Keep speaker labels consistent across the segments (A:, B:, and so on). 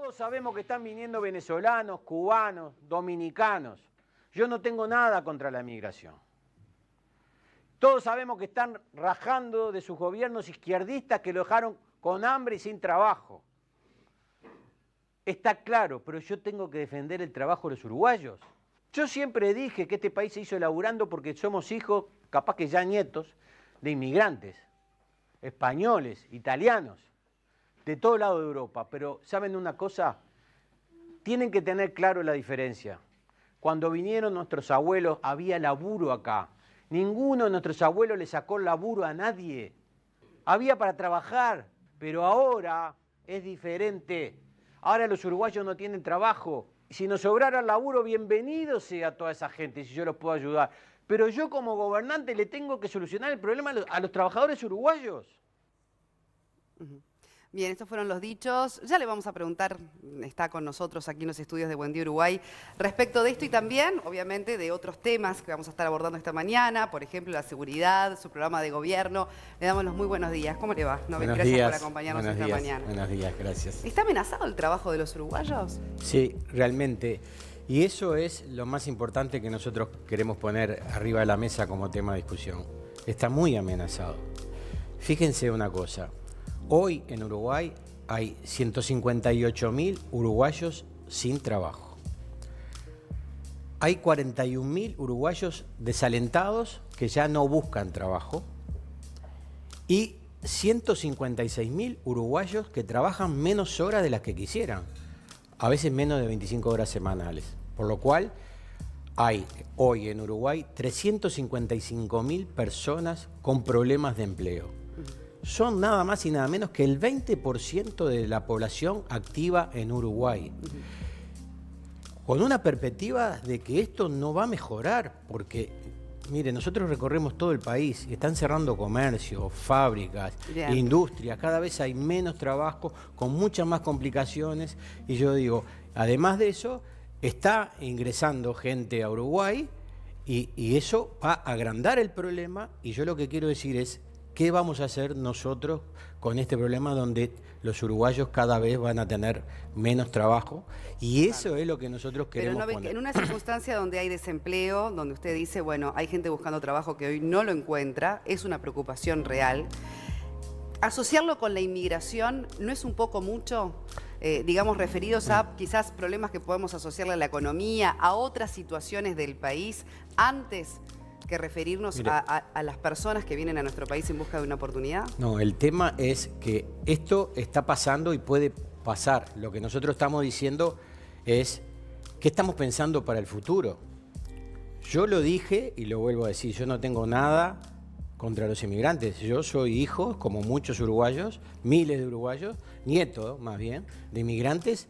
A: Todos sabemos que están viniendo venezolanos, cubanos, dominicanos. Yo no tengo nada contra la migración. Todos sabemos que están rajando de sus gobiernos izquierdistas que lo dejaron con hambre y sin trabajo. Está claro, pero yo tengo que defender el trabajo de los uruguayos. Yo siempre dije que este país se hizo laburando porque somos hijos, capaz que ya nietos, de inmigrantes, españoles, italianos, de todo lado de Europa. Pero, ¿saben una cosa? Tienen que tener claro la diferencia. Cuando vinieron nuestros abuelos, había laburo acá. Ninguno de nuestros abuelos le sacó laburo a nadie. Había para trabajar, pero ahora es diferente. Ahora los uruguayos no tienen trabajo. Si nos sobrara el laburo, bienvenido sea toda esa gente, si yo los puedo ayudar. Pero yo como gobernante le tengo que solucionar el problema a los trabajadores uruguayos.
B: Bien, estos fueron los dichos. Ya le vamos a preguntar, está con nosotros aquí en los estudios de Buen Día Uruguay, respecto de esto y también, obviamente, de otros temas que vamos a estar abordando esta mañana, por ejemplo, la seguridad, su programa de gobierno. Le damos los muy buenos días. ¿Cómo le va? Gracias por acompañarnos esta mañana.
C: Buenos días, gracias.
B: ¿Está amenazado el trabajo de los uruguayos?
C: Sí, realmente. Y eso es lo más importante que nosotros queremos poner arriba de la mesa como tema de discusión. Está muy amenazado. Fíjense una cosa. Hoy en Uruguay hay 158.000 uruguayos sin trabajo. Hay 41.000 uruguayos desalentados que ya no buscan trabajo y 156.000 uruguayos que trabajan menos horas de las que quisieran, a veces menos de 25 horas semanales. Por lo cual hay hoy en Uruguay 355.000 personas con problemas de empleo. Son nada más y nada menos que el 20% de la población activa en Uruguay. Con una perspectiva de que esto no va a mejorar, porque, mire, nosotros recorremos todo el país, están cerrando comercios, fábricas, industrias, cada vez hay menos trabajo, con muchas más complicaciones, y yo digo, además de eso, está ingresando gente a Uruguay, y eso va a agrandar el problema, y yo lo que quiero decir es, ¿qué vamos a hacer nosotros con este problema donde los uruguayos cada vez van a tener menos trabajo? Y eso es lo que nosotros queremos poner.
B: Pero en una circunstancia donde hay desempleo, donde usted dice, bueno, hay gente buscando trabajo que hoy no lo encuentra, es una preocupación real. ¿Asociarlo con la inmigración no es un poco mucho, digamos, referidos a quizás problemas que podemos asociarle a la economía, a otras situaciones del país, antes que referirnos a las personas que vienen a nuestro país en busca de una oportunidad?
C: No, el tema es que esto está pasando y puede pasar. Lo que nosotros estamos diciendo es, ¿qué estamos pensando para el futuro? Yo lo dije y lo vuelvo a decir, yo no tengo nada contra los inmigrantes. Yo soy hijo, como muchos uruguayos, miles de uruguayos, nieto más bien, de inmigrantes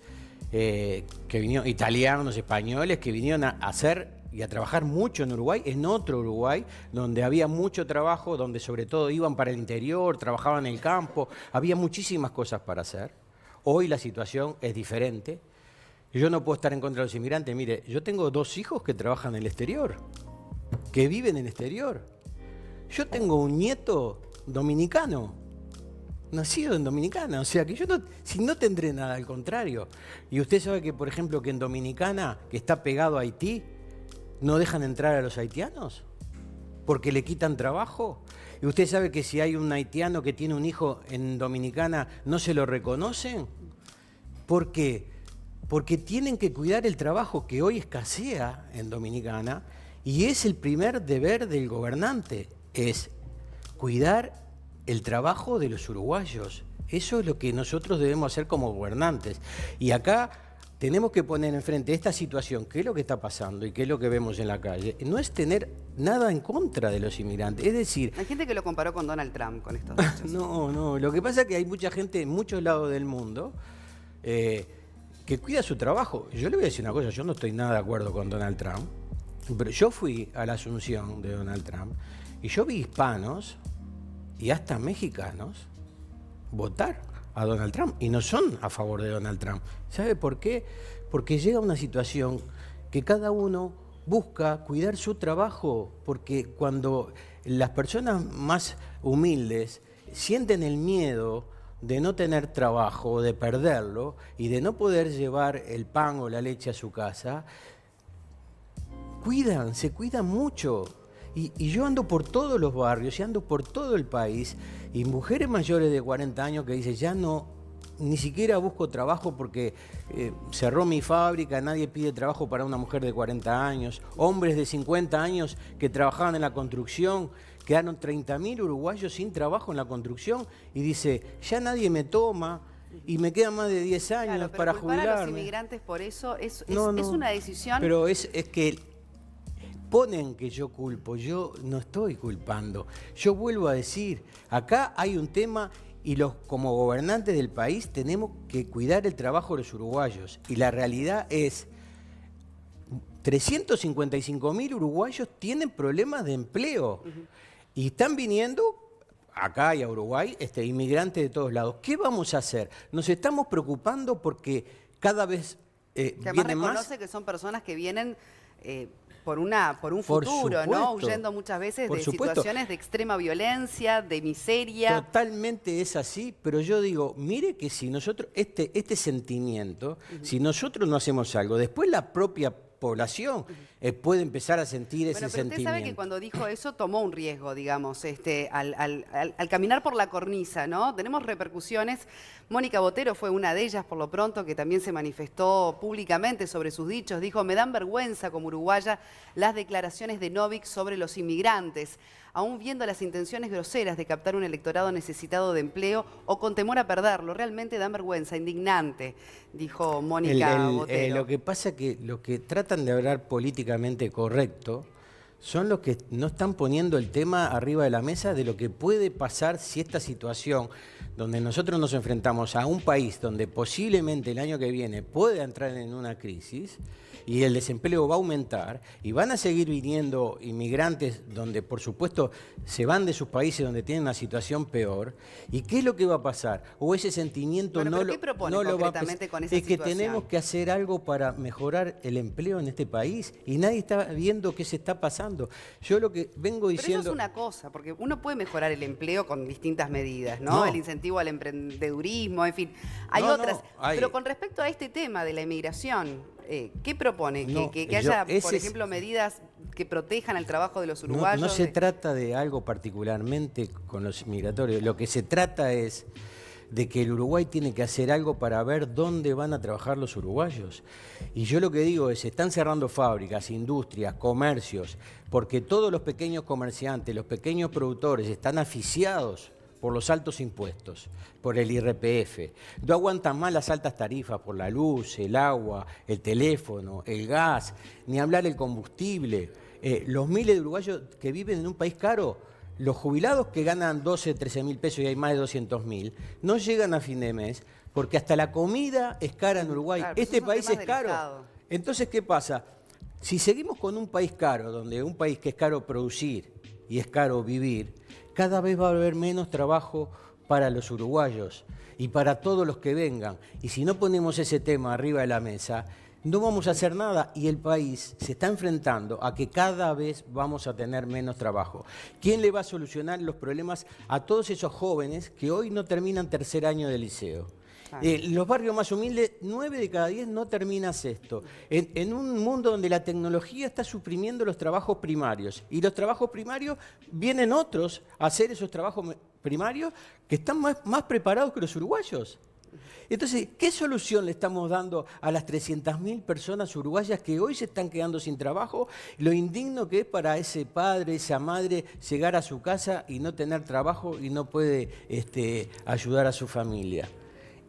C: que vinieron, italianos, españoles, que vinieron a hacer y a trabajar mucho en Uruguay, en otro Uruguay, donde había mucho trabajo, donde sobre todo iban para el interior, trabajaban en el campo, había muchísimas cosas para hacer. Hoy la situación es diferente. Yo no puedo estar en contra de los inmigrantes. Mire, yo tengo 2 hijos que trabajan en el exterior, que viven en el exterior. Yo tengo un nieto dominicano, nacido en Dominicana, o sea que yo no tendré nada, al contrario. Y usted sabe que, por ejemplo, que en Dominicana, que está pegado a Haití, ¿no dejan entrar a los haitianos? ¿Porque le quitan trabajo? ¿Y usted sabe que si hay un haitiano que tiene un hijo en Dominicana, no se lo reconocen? ¿Por qué? Porque tienen que cuidar el trabajo que hoy escasea en Dominicana, y es el primer deber del gobernante, es cuidar el trabajo de los uruguayos. Eso es lo que nosotros debemos hacer como gobernantes. Y acá tenemos que poner enfrente esta situación, qué es lo que está pasando y qué es lo que vemos en la calle. No es tener nada en contra de los inmigrantes, es decir...
B: Hay gente que lo comparó con Donald Trump, con estos hechos.
C: No, lo que pasa es que hay mucha gente en muchos lados del mundo que cuida su trabajo. Yo le voy a decir una cosa, yo no estoy nada de acuerdo con Donald Trump, pero yo fui a la asunción de Donald Trump y yo vi hispanos y hasta mexicanos votar a Donald Trump y no son a favor de Donald Trump. ¿Sabe por qué? Porque llega una situación que cada uno busca cuidar su trabajo, porque cuando las personas más humildes sienten el miedo de no tener trabajo, de perderlo y de no poder llevar el pan o la leche a su casa, se cuidan mucho. Y yo ando por todos los barrios y ando por todo el país y mujeres mayores de 40 años que dicen, ya no, ni siquiera busco trabajo porque cerró mi fábrica, nadie pide trabajo para una mujer de 40 años. Hombres de 50 años que trabajaban en la construcción, quedaron 30.000 uruguayos sin trabajo en la construcción y dice, ya nadie me toma y me quedan más de 10 años
B: Claro, pero
C: para
B: culpar
C: jubilarme.
B: a los inmigrantes por eso es
C: No,
B: una decisión...
C: Pero es que ponen que yo culpo, yo no estoy culpando. Yo vuelvo a decir, acá hay un tema y como gobernantes del país tenemos que cuidar el trabajo de los uruguayos. Y la realidad es, 355.000 uruguayos tienen problemas de empleo. Y están viniendo acá y a Uruguay inmigrantes de todos lados. ¿Qué vamos a hacer? Nos estamos preocupando porque cada vez
B: que además
C: vienen
B: reconoce
C: más.
B: que son personas que vienen por un futuro,
C: supuesto.
B: ¿no? Huyendo muchas veces
C: Por
B: de
C: supuesto.
B: situaciones de extrema violencia, de miseria.
C: Totalmente es así, pero yo digo, mire que si nosotros, este sentimiento, si nosotros no hacemos algo, después la propia población puede empezar a sentir ese
B: Pero
C: sentimiento.
B: usted sabe que cuando dijo eso tomó un riesgo, digamos, al caminar por la cornisa, ¿no? Tenemos repercusiones. Mónica Botero fue una de ellas, por lo pronto, que también se manifestó públicamente sobre sus dichos. Dijo, me dan vergüenza como uruguaya las declaraciones de Novik sobre los inmigrantes, aún viendo las intenciones groseras de captar un electorado necesitado de empleo o con temor a perderlo. Realmente dan vergüenza, indignante, dijo Mónica Botero.
C: Lo que pasa es que los que tratan de hablar políticamente correcto son los que no están poniendo el tema arriba de la mesa de lo que puede pasar si esta situación, donde nosotros nos enfrentamos a un país donde posiblemente el año que viene pueda entrar en una crisis y el desempleo va a aumentar y van a seguir viniendo inmigrantes donde por supuesto se van de sus países donde tienen una situación peor. ¿Y qué es lo que va a pasar? O ese sentimiento
B: Bueno,
C: no
B: ¿pero
C: lo,
B: qué propone
C: no lo va a
B: concretamente con esa
C: Es que
B: situación?
C: tenemos que hacer algo para mejorar el empleo en este país y nadie está viendo qué se está pasando. Yo lo que vengo
B: Pero
C: diciendo...
B: eso es una cosa, porque uno puede mejorar el empleo con distintas medidas, ¿no?
C: No.
B: El incentivo al emprendedurismo, en fin, hay
C: No,
B: otras.
C: no, hay-
B: Pero con respecto a este tema de la inmigración, ¿qué propone?
C: No,
B: Que haya,
C: ese
B: por
C: es-
B: ejemplo, medidas que protejan el trabajo de los
C: No,
B: uruguayos.
C: no se trata de algo particularmente con los migratorios, lo que se trata es de que el Uruguay tiene que hacer algo para ver dónde van a trabajar los uruguayos. Y yo lo que digo es, se están cerrando fábricas, industrias, comercios, porque todos los pequeños comerciantes, los pequeños productores están asfixiados por los altos impuestos, por el IRPF. No aguantan más las altas tarifas por la luz, el agua, el teléfono, el gas, ni hablar el combustible. Los miles de uruguayos que viven en un país caro, los jubilados que ganan 12, 13 mil pesos y hay más de 200.000, no llegan a fin de mes porque hasta la comida es cara en Uruguay.
B: Claro,
C: Este
B: esos son
C: país es
B: temas del
C: caro.
B: Estado.
C: Entonces, ¿qué pasa? Si seguimos con un país caro, donde un país que es caro producir y es caro vivir, cada vez va a haber menos trabajo para los uruguayos y para todos los que vengan. Y si no ponemos ese tema arriba de la mesa, no vamos a hacer nada y el país se está enfrentando a que cada vez vamos a tener menos trabajo. ¿Quién le va a solucionar los problemas a todos esos jóvenes que hoy no terminan tercer año de liceo? Los barrios más humildes, 9 de cada 10 no termina sexto. En un mundo donde la tecnología está suprimiendo los trabajos primarios y los trabajos primarios vienen otros a hacer esos trabajos primarios que están más preparados que los uruguayos. Entonces, ¿qué solución le estamos dando a las 300.000 personas uruguayas que hoy se están quedando sin trabajo? Lo indigno que es para ese padre, esa madre, llegar a su casa y no tener trabajo y no puede ayudar a su familia.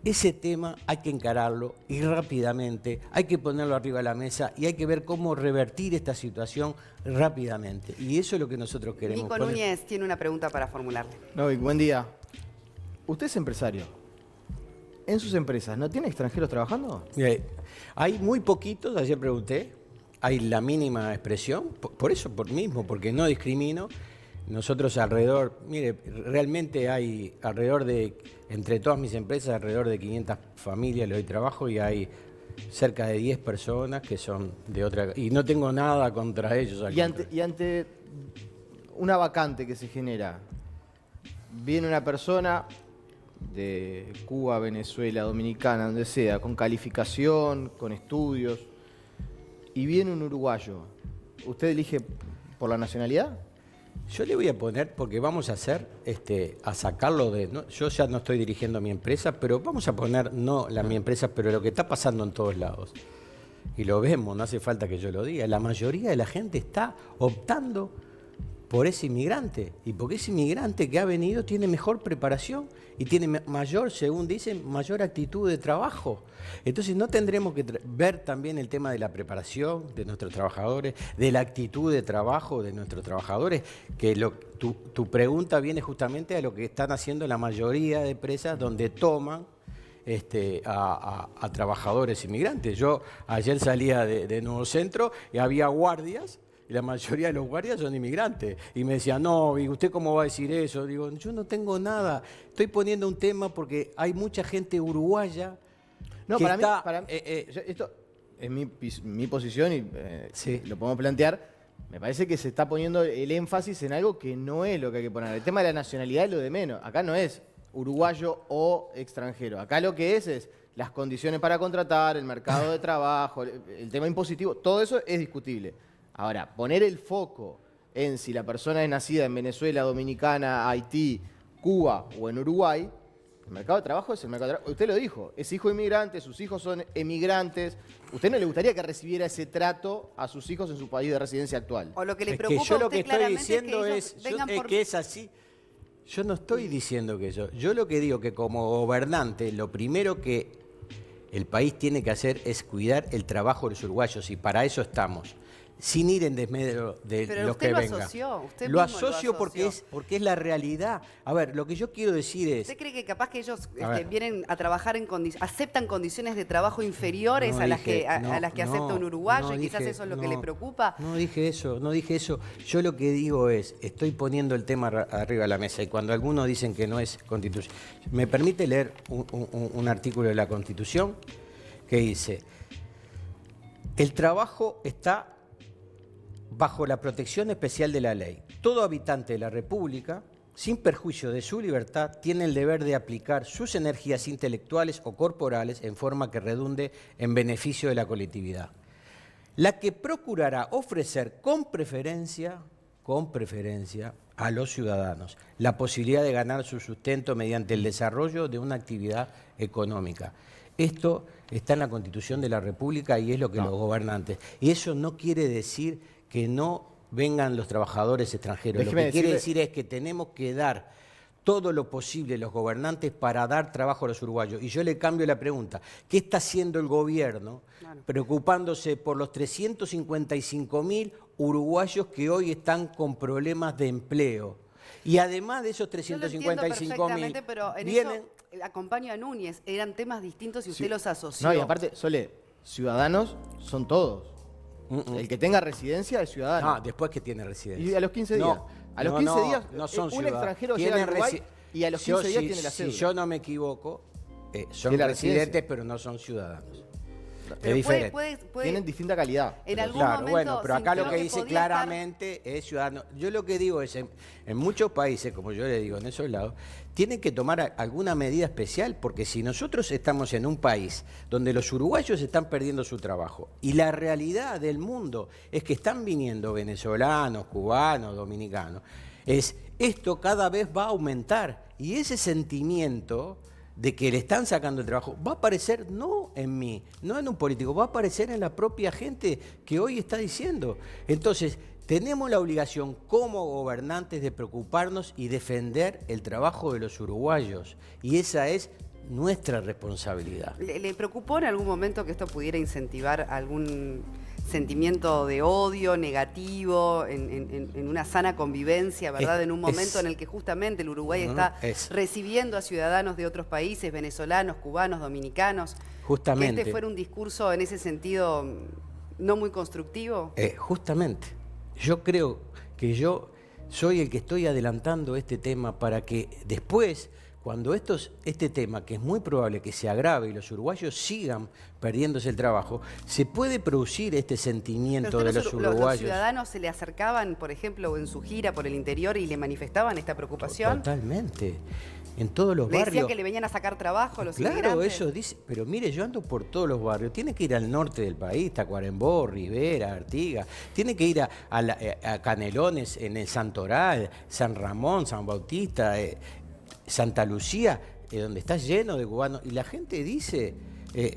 C: Ese tema hay que encararlo y rápidamente, hay que ponerlo arriba de la mesa y hay que ver cómo revertir esta situación rápidamente. Y eso es lo que nosotros queremos.
B: Nico Núñez tiene una pregunta para formularle.
D: Novik, buen día. Usted es empresario. ¿En sus empresas no tiene extranjeros trabajando?
C: Hay muy poquitos, ayer pregunté, hay la mínima expresión, por eso, porque no discrimino. Nosotros alrededor, mire, realmente hay entre todas mis empresas, alrededor de 500 familias le doy trabajo y hay cerca de 10 personas que son de otra... Y no tengo nada contra ellos.
D: Y ante una vacante que se genera, viene una persona, de Cuba, Venezuela, Dominicana, donde sea, con calificación, con estudios, y viene un uruguayo, ¿usted elige por la nacionalidad?
C: Yo le voy a poner, porque vamos a hacer, a sacarlo de... yo ya no estoy dirigiendo mi empresa, pero vamos a poner, no mi empresa, pero lo que está pasando en todos lados. Y lo vemos, no hace falta que yo lo diga. La mayoría de la gente está optando por ese inmigrante. Y porque ese inmigrante que ha venido tiene mejor preparación y tiene mayor, según dicen, mayor actitud de trabajo. Entonces no tendremos que ver también el tema de la preparación de nuestros trabajadores, de la actitud de trabajo de nuestros trabajadores, que tu pregunta viene justamente a lo que están haciendo la mayoría de empresas donde toman a trabajadores inmigrantes. Yo ayer salía de Nuevo Centro y había guardias, y la mayoría de los guardias son inmigrantes. Y me decían, no, ¿y usted cómo va a decir eso? Digo, yo no tengo nada. Estoy poniendo un tema porque hay mucha gente uruguaya.
D: No,
C: que
D: para mí, esto es mi posición y
C: sí,
D: lo podemos plantear. Me parece que se está poniendo el énfasis en algo que no es lo que hay que poner. El tema de la nacionalidad es lo de menos. Acá no es uruguayo o extranjero. Acá lo que es las condiciones para contratar, el mercado de trabajo, el tema impositivo, todo eso es discutible. Ahora, poner el foco en si la persona es nacida en Venezuela, Dominicana, Haití, Cuba o en Uruguay, el mercado de trabajo es el mercado de trabajo. Usted lo dijo, es hijo inmigrante, sus hijos son emigrantes. ¿Usted no le gustaría que recibiera ese trato a sus hijos en su país de residencia actual?
B: O lo que le
C: es
B: preocupa
C: que yo
B: a
C: lo
B: usted
C: que estoy
B: claramente
C: diciendo
B: es
C: que es así. Yo no estoy diciendo que yo lo que digo que como gobernante, lo primero que el país tiene que hacer es cuidar el trabajo de los uruguayos y para eso estamos. Sin ir en desmedro de
B: Pero
C: lo que venga.
B: Usted lo asoció.
C: Lo asocio porque es la realidad. A ver, lo que yo quiero decir es...
B: ¿Usted cree que capaz que ellos vienen a trabajar aceptan condiciones de trabajo inferiores a las que acepta un uruguayo y quizás eso es lo que le preocupa?
C: No dije eso. Yo lo que digo es, estoy poniendo el tema arriba de la mesa y cuando algunos dicen que no es Constitución... ¿Me permite leer un artículo de la Constitución que dice, el trabajo está bajo la protección especial de la ley. Todo habitante de la República, sin perjuicio de su libertad, tiene el deber de aplicar sus energías intelectuales o corporales en forma que redunde en beneficio de la colectividad, la que procurará ofrecer con preferencia a los ciudadanos la posibilidad de ganar su sustento mediante el desarrollo de una actividad económica. Esto está en la Constitución de la República y es lo que los gobernantes. Y eso no quiere decir que no vengan los trabajadores extranjeros. Lo que quiere decir es que tenemos que dar todo lo posible los gobernantes para dar trabajo a los uruguayos. Y yo le cambio la pregunta. ¿Qué está haciendo el gobierno preocupándose por los 355.000 uruguayos que hoy están con problemas de empleo? Y además de esos 355.000
B: pero en
C: vienen...
B: eso acompaño a Núñez. Eran temas distintos y usted los asoció.
D: No, y aparte, Sole, ciudadanos son todos. El que tenga residencia es ciudadano.
C: No, después que tiene residencia.
D: Y a los 15 días. A los 15 días,
C: no son
D: un extranjero llega a Uruguay y a los 15 días tiene la cédula.
C: Si yo no me equivoco, son residentes, pero no son ciudadanos.
B: Pero
C: es diferente.
D: Tienen distinta calidad.
B: En algún
C: Claro,
B: momento
C: bueno, pero acá lo que dice
B: podía
C: claramente es ciudadano. Yo lo que digo es, en muchos países, como yo le digo, en esos lados, tienen que tomar alguna medida especial, porque si nosotros estamos en un país donde los uruguayos están perdiendo su trabajo, y la realidad del mundo es que están viniendo venezolanos, cubanos, dominicanos, esto cada vez va a aumentar, y ese sentimiento de que le están sacando el trabajo, va a aparecer no en mí, no en un político, va a aparecer en la propia gente que hoy está diciendo. Entonces, tenemos la obligación como gobernantes de preocuparnos y defender el trabajo de los uruguayos. Y esa es nuestra responsabilidad.
B: ¿Le preocupó en algún momento que esto pudiera incentivar algún sentimiento de odio negativo en una sana convivencia, ¿verdad? En un momento en el que justamente el Uruguay está recibiendo a ciudadanos de otros países, venezolanos, cubanos, dominicanos.
C: Justamente.
B: ¿Que este fuera un discurso en ese sentido no muy constructivo?
C: Justamente. Yo creo que yo soy el que estoy adelantando este tema para que después, cuando este tema, que es muy probable que se agrave y los uruguayos sigan perdiéndose el trabajo, se puede producir este sentimiento de los uruguayos.
B: ¿Los ciudadanos se le acercaban, por ejemplo, en su gira por el interior y le manifestaban esta preocupación?
C: Totalmente. En todos los
B: ¿Le
C: barrios.
B: decían que le venían a sacar trabajo a los
C: Claro,
B: inmigrantes?
C: eso dice. Pero mire, yo ando por todos los barrios. Tiene que ir al norte del país, Tacuarembó, Rivera, Artigas. Tiene que ir a Canelones, en el Santoral, San Ramón, San Bautista, Santa Lucía, donde está lleno de cubanos. Y la gente dice,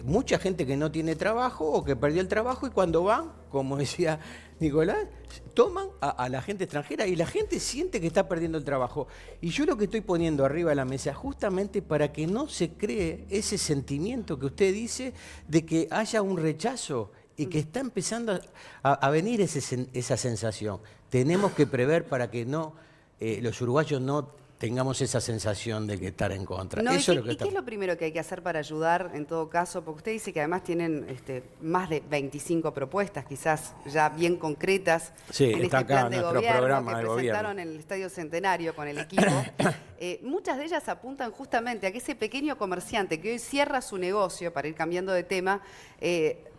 C: mucha gente que no tiene trabajo o que perdió el trabajo y cuando van, como decía Nicolás, toman a la gente extranjera y la gente siente que está perdiendo el trabajo. Y yo lo que estoy poniendo arriba de la mesa justamente para que no se cree ese sentimiento que usted dice de que haya un rechazo y que está empezando a venir esa sensación. Tenemos que prever para que no los uruguayos no tengamos esa sensación de que estar en contra.
B: No,
C: Eso
B: ¿y
C: es lo que
B: qué es lo primero que hay que hacer para ayudar en todo caso? Porque usted dice que además tienen más de 25 propuestas, quizás ya bien concretas,
C: Sí,
B: en
C: está
B: este
C: acá
B: plan de
C: nuestro
B: gobierno
C: programa
B: que
C: de
B: presentaron
C: gobierno.
B: en el Estadio Centenario con el equipo. Muchas de ellas apuntan justamente a que ese pequeño comerciante que hoy cierra su negocio, para ir cambiando de tema,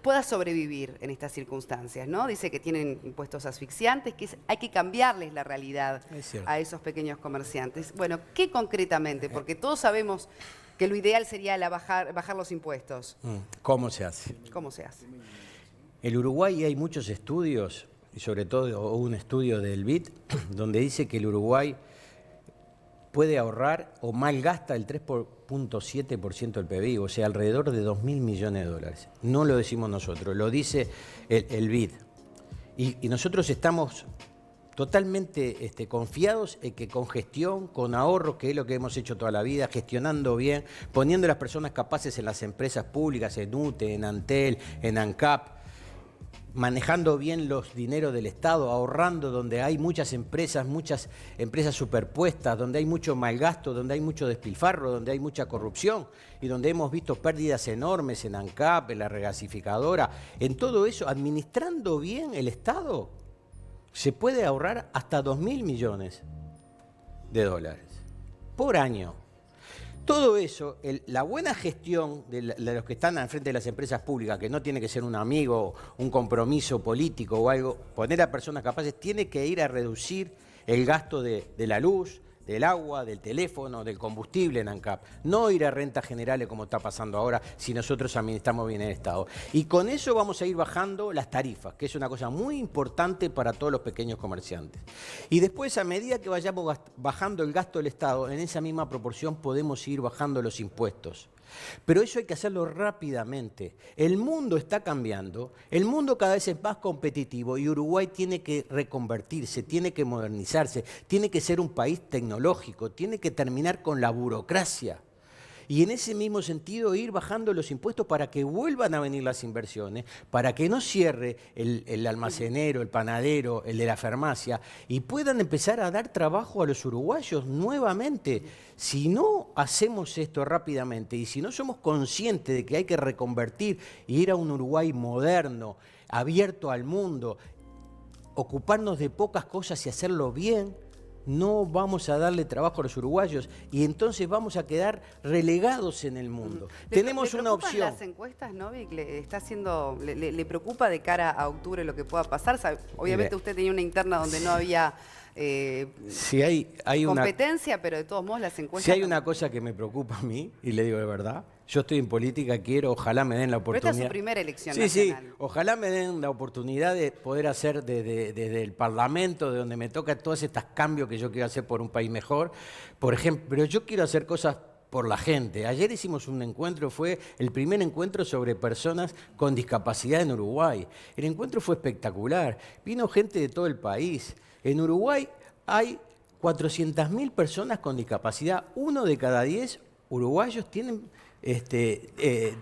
B: pueda sobrevivir en estas circunstancias, ¿no? Dice que tienen impuestos asfixiantes, que hay que cambiarles la realidad a esos pequeños comerciantes. Bueno, ¿qué concretamente? Porque todos sabemos que lo ideal sería bajar los impuestos.
C: ¿Cómo se hace?
B: ¿Cómo se hace?
C: En Uruguay hay muchos estudios, y sobre todo un estudio del BID, donde dice que el Uruguay puede ahorrar o malgasta el 3.7% del PBI, o sea, alrededor de 2.000 millones de dólares. No lo decimos nosotros, lo dice el BID. Y nosotros estamos totalmente confiados en que con gestión, con ahorro, que es lo que hemos hecho toda la vida, gestionando bien, poniendo a las personas capaces en las empresas públicas, en UTE, en Antel, en ANCAP, manejando bien los dineros del Estado, ahorrando donde hay muchas empresas superpuestas, donde hay mucho malgasto, donde hay mucho despilfarro, donde hay mucha corrupción y donde hemos visto pérdidas enormes en ANCAP, en la regasificadora. En todo eso, administrando bien el Estado, se puede ahorrar hasta 2.000 millones de dólares por año. Todo eso, la buena gestión de los que están al frente de las empresas públicas, que no tiene que ser un amigo, un compromiso político o algo, poner a personas capaces, tiene que ir a reducir el gasto de la luz, del agua, del teléfono, del combustible en ANCAP. No ir a rentas generales como está pasando ahora si nosotros administramos bien el Estado. Y con eso vamos a ir bajando las tarifas, que es una cosa muy importante para todos los pequeños comerciantes. Y después, a medida que vayamos bajando el gasto del Estado, en esa misma proporción podemos ir bajando los impuestos. Pero eso hay que hacerlo rápidamente. El mundo está cambiando, el mundo cada vez es más competitivo y Uruguay tiene que reconvertirse, tiene que modernizarse, tiene que ser un país tecnológico, tiene que terminar con la burocracia. Y en ese mismo sentido ir bajando los impuestos para que vuelvan a venir las inversiones, para que no cierre el almacenero, el panadero, el de la farmacia, y puedan empezar a dar trabajo a los uruguayos nuevamente. Si no hacemos esto rápidamente y si no somos conscientes de que hay que reconvertir y ir a un Uruguay moderno, abierto al mundo, ocuparnos de pocas cosas y hacerlo bien, no vamos a darle trabajo a los uruguayos y entonces vamos a quedar relegados en el mundo. Tenemos una opción.
B: ¿Le las encuestas, Novik? ¿Le preocupa de cara a octubre lo que pueda pasar? Obviamente usted tenía una interna donde no había
C: si hay
B: competencia, pero de todos modos las encuestas...
C: Si hay una cosa que me preocupa a mí, y le digo de verdad, yo estoy en política, ojalá me den la oportunidad.
B: Pero esta es su primera elección
C: nacional.
B: Sí,
C: ojalá me den la oportunidad de poder hacer desde el Parlamento, de donde me toca todos estos cambios que yo quiero hacer por un país mejor. Por ejemplo, pero yo quiero hacer cosas por la gente. Ayer hicimos un encuentro, fue el primer encuentro sobre personas con discapacidad en Uruguay. El encuentro fue espectacular, vino gente de todo el país. En Uruguay hay 400.000 personas con discapacidad, 1 de cada 10 uruguayos tienen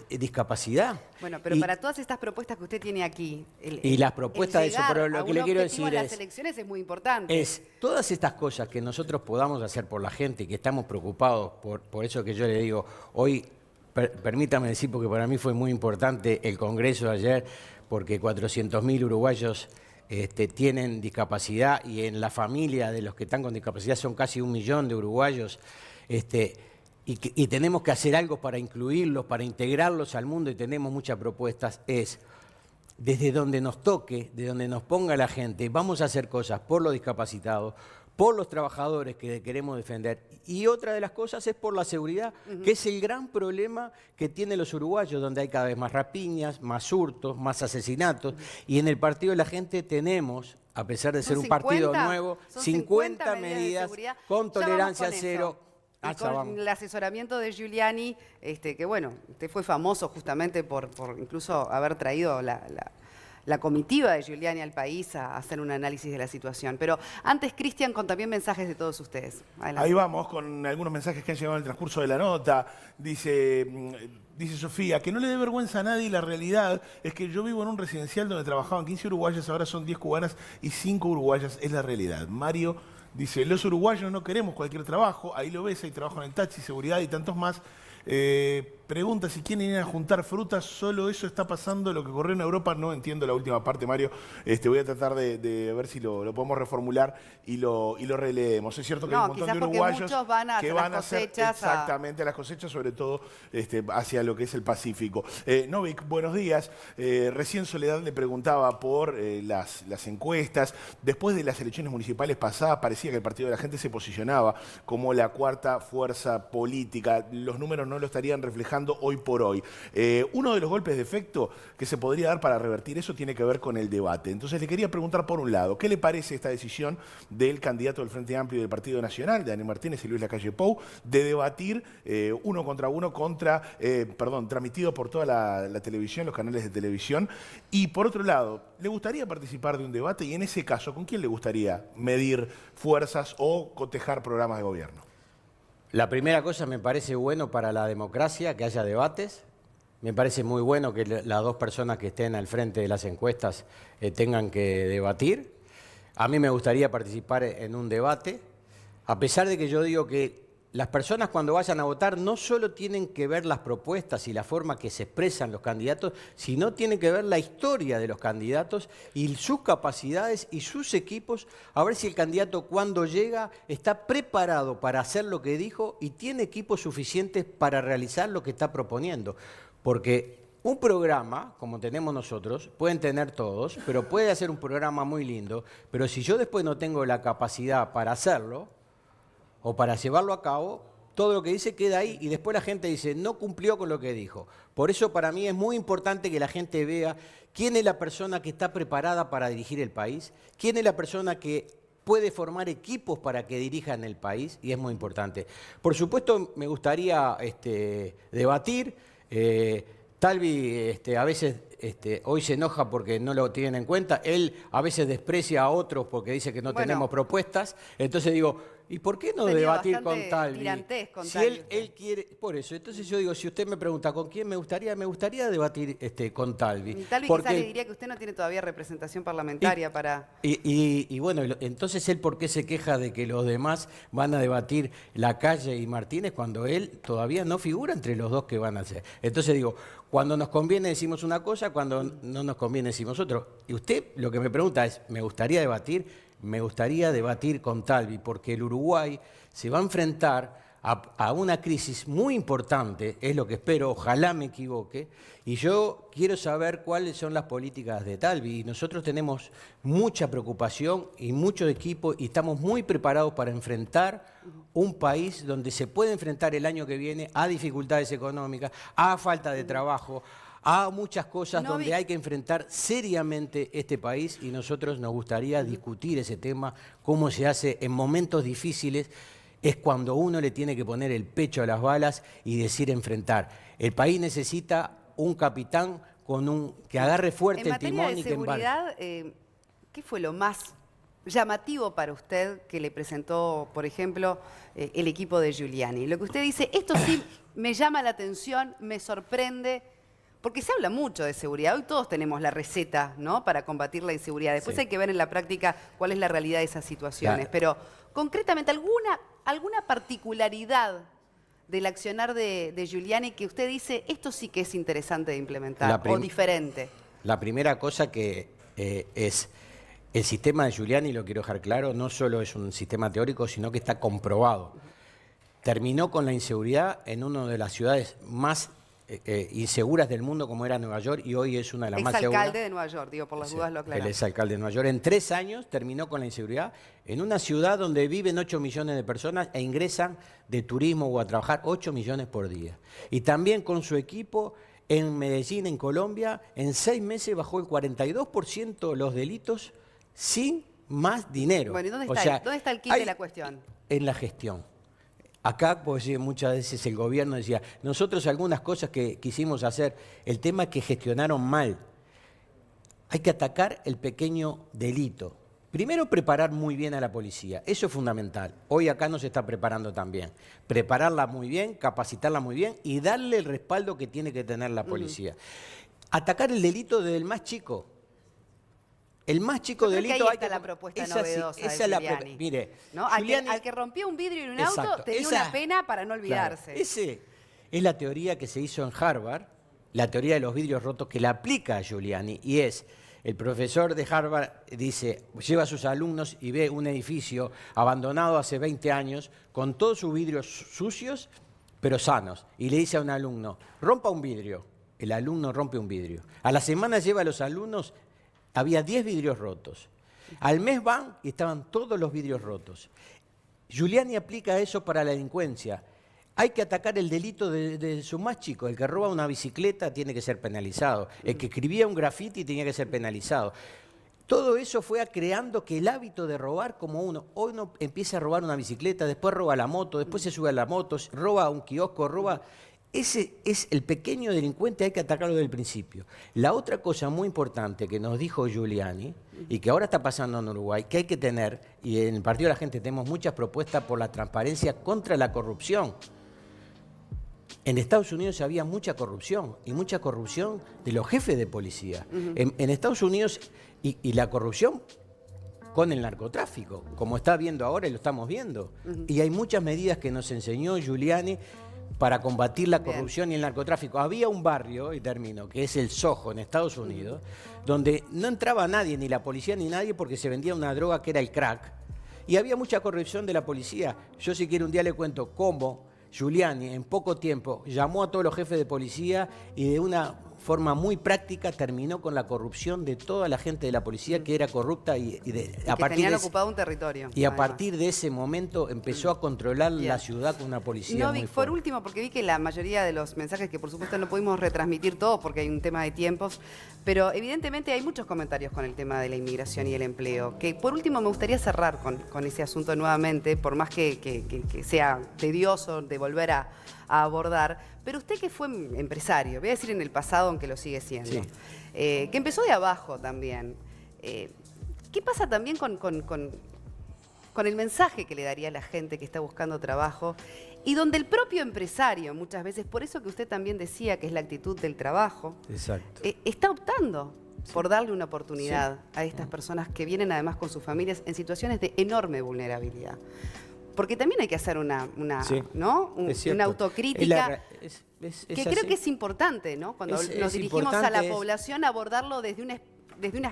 C: discapacidad.
B: Bueno, pero para todas estas propuestas que usted tiene aquí...
C: y las propuestas de eso, pero lo que le quiero decir
B: las elecciones es muy importante.
C: Es todas estas cosas que nosotros podamos hacer por la gente y que estamos preocupados por eso que yo le digo, hoy, permítame decir, porque para mí fue muy importante el Congreso de ayer, porque 400.000 uruguayos tienen discapacidad y en la familia de los que están con discapacidad son casi 1 millón de uruguayos. y tenemos que hacer algo para incluirlos, para integrarlos al mundo, y tenemos muchas propuestas, es desde donde nos toque, de donde nos ponga la gente, vamos a hacer cosas por los discapacitados, por los trabajadores que queremos defender. Y otra de las cosas es por la seguridad, que es el gran problema que tienen los uruguayos, donde hay cada vez más rapiñas, más hurtos, más asesinatos. Y en el Partido de la Gente tenemos, a pesar de ser un partido nuevo, 50 medidas con tolerancia cero.
B: Y con el asesoramiento de Giuliani, que bueno, usted fue famoso justamente por incluso haber traído la comitiva de Giuliani al país a hacer un análisis de la situación. Pero antes, Cristian, con también mensajes de todos ustedes. Adelante.
E: Ahí vamos con algunos mensajes que han llegado en el transcurso de la nota. Dice Sofía, que no le dé vergüenza a nadie, la realidad es que yo vivo en un residencial donde trabajaban 15 uruguayas, ahora son 10 cubanas y 5 uruguayas, es la realidad. Mario dice, los uruguayos no queremos cualquier trabajo, ahí lo ves, hay trabajo en el taxi, seguridad y tantos más. Pregunta si quieren ir a juntar frutas, solo eso está pasando, lo que ocurrió en Europa, no entiendo la última parte, Mario. Voy a tratar de ver si lo podemos reformular y lo releemos. Es cierto que hay un montón de uruguayos que van a hacer exactamente a las cosechas, sobre todo hacia lo que es el Pacífico. Novik, buenos días. Recién Soledad le preguntaba por las encuestas. Después de las elecciones municipales pasadas, parecía que el Partido de la Gente se posicionaba como la cuarta fuerza política. Los números no lo estarían reflejando hoy por hoy. Uno de los golpes de efecto que se podría dar para revertir eso tiene que ver con el debate. Entonces le quería preguntar por un lado, ¿qué le parece esta decisión del candidato del Frente Amplio del Partido Nacional, de Daniel Martínez y Luis Lacalle Pou, de debatir uno contra uno transmitido por toda la televisión, los canales de televisión? Y por otro lado, ¿le gustaría participar de un debate? Y en ese caso, ¿con quién le gustaría medir fuerzas o cotejar programas de gobierno?
C: La primera cosa, me parece bueno para la democracia que haya debates. Me parece muy bueno que las dos personas que estén al frente de las encuestas tengan que debatir. A mí me gustaría participar en un debate, a pesar de que yo digo que las personas cuando vayan a votar no solo tienen que ver las propuestas y la forma que se expresan los candidatos, sino tienen que ver la historia de los candidatos y sus capacidades y sus equipos, a ver si el candidato cuando llega está preparado para hacer lo que dijo y tiene equipos suficientes para realizar lo que está proponiendo. Porque un programa, como tenemos nosotros, pueden tener todos, pero puede hacer un programa muy lindo, pero si yo después no tengo la capacidad para hacerlo, o para llevarlo a cabo, todo lo que dice queda ahí y después la gente dice, no cumplió con lo que dijo. Por eso para mí es muy importante que la gente vea quién es la persona que está preparada para dirigir el país, quién es la persona que puede formar equipos para que dirijan el país, y es muy importante. Por supuesto, me gustaría debatir. Talvi a veces hoy se enoja porque no lo tienen en cuenta. Él a veces desprecia a otros porque dice que no tenemos propuestas. Entonces digo, ¿y por qué no debatir con Talvi? Si él quiere, por eso. Entonces yo digo, si usted me pregunta con quién me gustaría debatir con Talvi.
B: Talvi quizás le diría que usted no tiene todavía representación parlamentaria para...
C: Y bueno, entonces él ¿por qué se queja de que los demás van a debatir Lacalle y Martínez cuando él todavía no figura entre los dos que van a hacer? Entonces digo, cuando nos conviene decimos una cosa, cuando no nos conviene decimos otro. Y usted lo que me pregunta es, ¿me gustaría debatir con Talvi? Porque el Uruguay se va a enfrentar a una crisis muy importante, es lo que espero, ojalá me equivoque, y yo quiero saber cuáles son las políticas de Talvi. Y nosotros tenemos mucha preocupación y mucho equipo y estamos muy preparados para enfrentar un país donde se puede enfrentar el año que viene a dificultades económicas, a falta de trabajo, a muchas cosas donde hay que enfrentar seriamente este país, y nosotros nos gustaría discutir ese tema, cómo se hace en momentos difíciles. Es cuando uno le tiene que poner el pecho a las balas y decir enfrentar. El país necesita un capitán que agarre fuerte el timón y que embarque.
B: En materia de seguridad, ¿qué fue lo más llamativo para usted que le presentó, por ejemplo, el equipo de Giuliani? Lo que usted dice, esto sí me llama la atención, me sorprende, porque se habla mucho de seguridad. Hoy todos tenemos la receta, ¿no?, para combatir la inseguridad. Después hay que ver en la práctica cuál es la realidad de esas situaciones. Claro. Pero concretamente, ¿alguna particularidad del accionar de Giuliani que usted dice, esto sí que es interesante de implementar o diferente?
C: La primera cosa que es el sistema de Giuliani, lo quiero dejar claro, no solo es un sistema teórico, sino que está comprobado. terminó con la inseguridad en una de las ciudades más inseguras del mundo, como era Nueva York, y hoy es una de las más seguras.
B: Exalcalde de Nueva York, digo, por las dudas lo aclaramos.
C: El exalcalde de Nueva York. En 3 años terminó con la inseguridad en una ciudad donde viven 8 millones de personas e ingresan de turismo o a trabajar 8 millones por día. Y también con su equipo en Medellín, en Colombia, en 6 meses bajó el 42% los delitos sin más dinero.
B: Bueno, ¿y dónde
C: O
B: está,
C: sea,
B: dónde está el kit de la cuestión?
C: En la gestión. Acá, pues muchas veces el gobierno decía, nosotros algunas cosas que quisimos hacer, el tema es que gestionaron mal. Hay que atacar el pequeño delito. Primero, preparar muy bien a la policía. Eso es fundamental. Hoy acá nos está preparando también. Prepararla muy bien, capacitarla muy bien y darle el respaldo que tiene que tener la policía. Atacar el delito desde el más chico. El más chico delito
B: Ahí
C: hay
B: está
C: que...
B: la propuesta
C: esa
B: novedosa
C: esa
B: de
C: es la
B: Giuliani.
C: Mire,
B: ¿No? Al que rompió un vidrio en un auto tenía una pena para no olvidarse.
C: Claro, ese es la teoría que se hizo en Harvard, la teoría de los vidrios rotos que la aplica a Giuliani, y es, el profesor de Harvard dice, lleva a sus alumnos y ve un edificio abandonado hace 20 años con todos sus vidrios sucios, pero sanos, y le dice a un alumno, rompa un vidrio. El alumno rompe un vidrio. A la semana lleva a los alumnos, había 10 vidrios rotos. Al mes van y estaban todos los vidrios rotos. Giuliani aplica eso para la delincuencia. Hay que atacar el delito de su más chico. El que roba una bicicleta tiene que ser penalizado. El que escribía un grafiti tenía que ser penalizado. Todo eso fue creando que el hábito de robar, como hoy uno empieza a robar una bicicleta, después roba la moto, después se sube a la moto, roba un kiosco, roba... Ese es el pequeño delincuente, hay que atacarlo desde el principio. La otra cosa muy importante que nos dijo Giuliani, y que ahora está pasando en Uruguay, que hay que tener, y en el Partido de la Gente tenemos muchas propuestas por la transparencia contra la corrupción. En Estados Unidos había mucha corrupción, y mucha corrupción de los jefes de policía. En Estados Unidos, y la corrupción con el narcotráfico, como está viendo ahora y lo estamos viendo. Y hay muchas medidas que nos enseñó Giuliani para combatir la corrupción y el narcotráfico. Había un barrio, y termino, que es el Soho en Estados Unidos, donde no entraba nadie, ni la policía ni nadie, porque se vendía una droga que era el crack. Y había mucha corrupción de la policía. Yo si quiere un día le cuento cómo Giuliani en poco tiempo llamó a todos los jefes de policía y de una forma muy práctica terminó con la corrupción de toda la gente de la policía que era corrupta y
B: a partir tenían ocupado un territorio.
C: Y a partir de ese momento empezó a controlar la ciudad con una policía muy fuerte.
B: Por último, porque vi que la mayoría de los mensajes, que por supuesto no pudimos retransmitir todos porque hay un tema de tiempos, pero evidentemente hay muchos comentarios con el tema de la inmigración y el empleo, que por último me gustaría cerrar con ese asunto nuevamente, por más que sea tedioso de volver a abordar, pero usted que fue empresario, voy a decir en el pasado, aunque lo sigue siendo,
C: sí.
B: Que empezó de abajo también, ¿qué pasa también con el mensaje que le daría a la gente que está buscando trabajo y donde el propio empresario, muchas veces, por eso que usted también decía que es la actitud del trabajo,
C: exacto,
B: está optando por darle una oportunidad a estas personas que vienen además con sus familias en situaciones de enorme vulnerabilidad? Porque también hay que hacer una autocrítica que creo que es importante, ¿no? Cuando nos dirigimos a la población, abordarlo desde un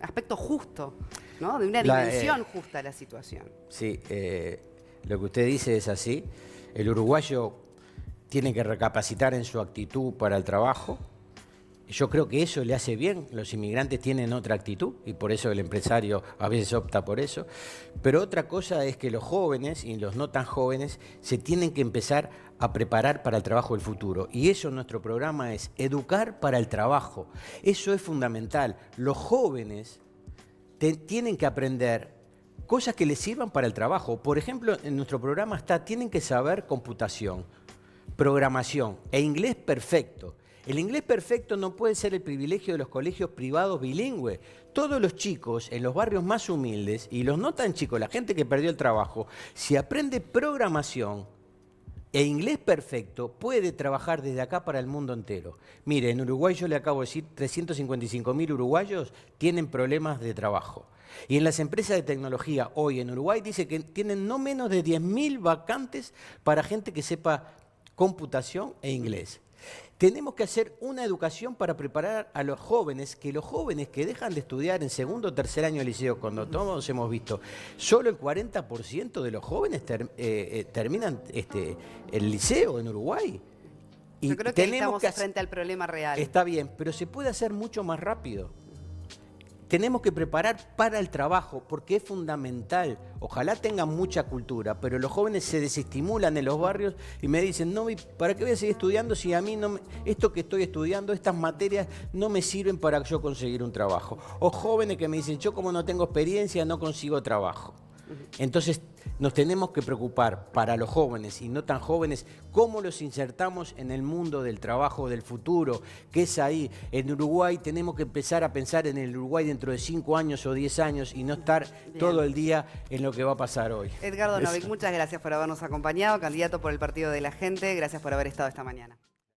B: aspecto justo, ¿no? De una dimensión justa de la situación.
C: Sí, lo que usted dice es así. El uruguayo tiene que recapacitar en su actitud para el trabajo. Yo creo que eso le hace bien. Los inmigrantes tienen otra actitud y por eso el empresario a veces opta por eso. Pero otra cosa es que los jóvenes y los no tan jóvenes se tienen que empezar a preparar para el trabajo del futuro. Y eso nuestro programa es educar para el trabajo. Eso es fundamental. Los jóvenes tienen que aprender cosas que les sirvan para el trabajo. Por ejemplo, en nuestro programa tienen que saber computación, programación e inglés perfecto. El inglés perfecto no puede ser el privilegio de los colegios privados bilingües. Todos los chicos en los barrios más humildes y los no tan chicos, la gente que perdió el trabajo, si aprende programación e inglés perfecto, puede trabajar desde acá para el mundo entero. Mire, en Uruguay yo le acabo de decir, 355.000 uruguayos tienen problemas de trabajo. Y en las empresas de tecnología hoy en Uruguay dice que tienen no menos de 10.000 vacantes para gente que sepa computación e inglés. tenemos que hacer una educación para preparar a los jóvenes, que los jóvenes que dejan de estudiar en segundo o tercer año de liceo, cuando todos hemos visto, solo el 40% de los jóvenes terminan el liceo en Uruguay. Y
B: yo creo que estamos
C: que
B: frente al problema real.
C: Está bien, pero se puede hacer mucho más rápido. Tenemos que preparar para el trabajo, porque es fundamental. Ojalá tengan mucha cultura, pero los jóvenes se desestimulan en los barrios y me dicen, no, ¿para qué voy a seguir estudiando si a mí esto que estoy estudiando, estas materias, no me sirven para yo conseguir un trabajo? O jóvenes que me dicen, yo como no tengo experiencia, no consigo trabajo. Entonces nos tenemos que preocupar para los jóvenes y no tan jóvenes, cómo los insertamos en el mundo del trabajo del futuro, que es ahí. En Uruguay tenemos que empezar a pensar en el Uruguay dentro de 5 años o 10 años y no estar todo el día en lo que va a pasar hoy.
B: Edgardo Novick, muchas gracias por habernos acompañado, candidato por el Partido de la Gente, gracias por haber estado esta mañana.